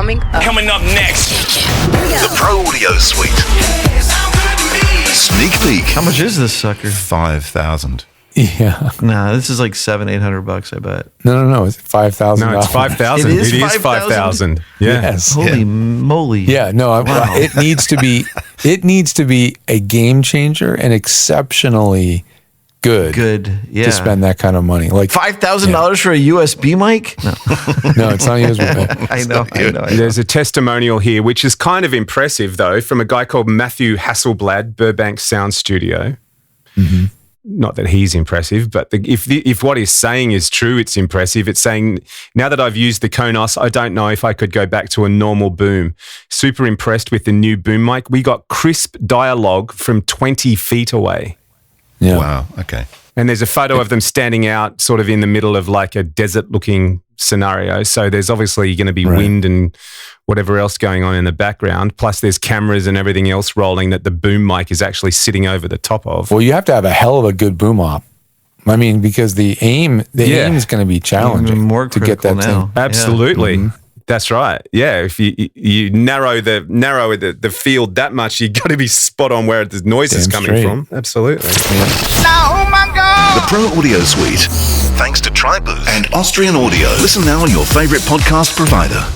Coming up next. The Pro Audio Suite. Sneak peek. How much is this sucker? 5,000. Yeah. Nah, this is like $700-800, I bet. No. It's $5,000. No, it's 5,000. It is 5,000. Yeah. Yes. Holy moly. Yeah. No. Wow. It needs to be. It needs to be a game changer and exceptionally good. Yeah. To spend that kind of money, like $5,000 for a USB mic? No, No, it's not USB. I know. There's a testimonial here, which is kind of impressive, though, from a guy called Matthew Hasselblad, Burbank Sound Studio. Mm-hmm. Not that he's impressive, but if what he's saying is true, it's impressive. It's saying, now that I've used the Konos, I don't know if I could go back to a normal boom. Super impressed with the new boom mic. We got crisp dialogue from 20 feet away. Yeah. Wow. Okay. And there's a photo of them standing out sort of in the middle of like a desert-looking scenario. So there's obviously going to be wind and whatever else going on in the background. Plus there's cameras and everything else rolling that the boom mic is actually sitting over the top of. Well, you have to have a hell of a good boom op. I mean, because the aim is going to be challenging Even more to get that critical now. thing. Absolutely. Mm-hmm. That's right. Yeah, if you narrow the field that much, you got to be spot on where the noise is coming from. Absolutely. Oh my God! The Pro Audio Suite. Thanks to TriBoost and Austrian Audio. Listen now on your favorite podcast provider.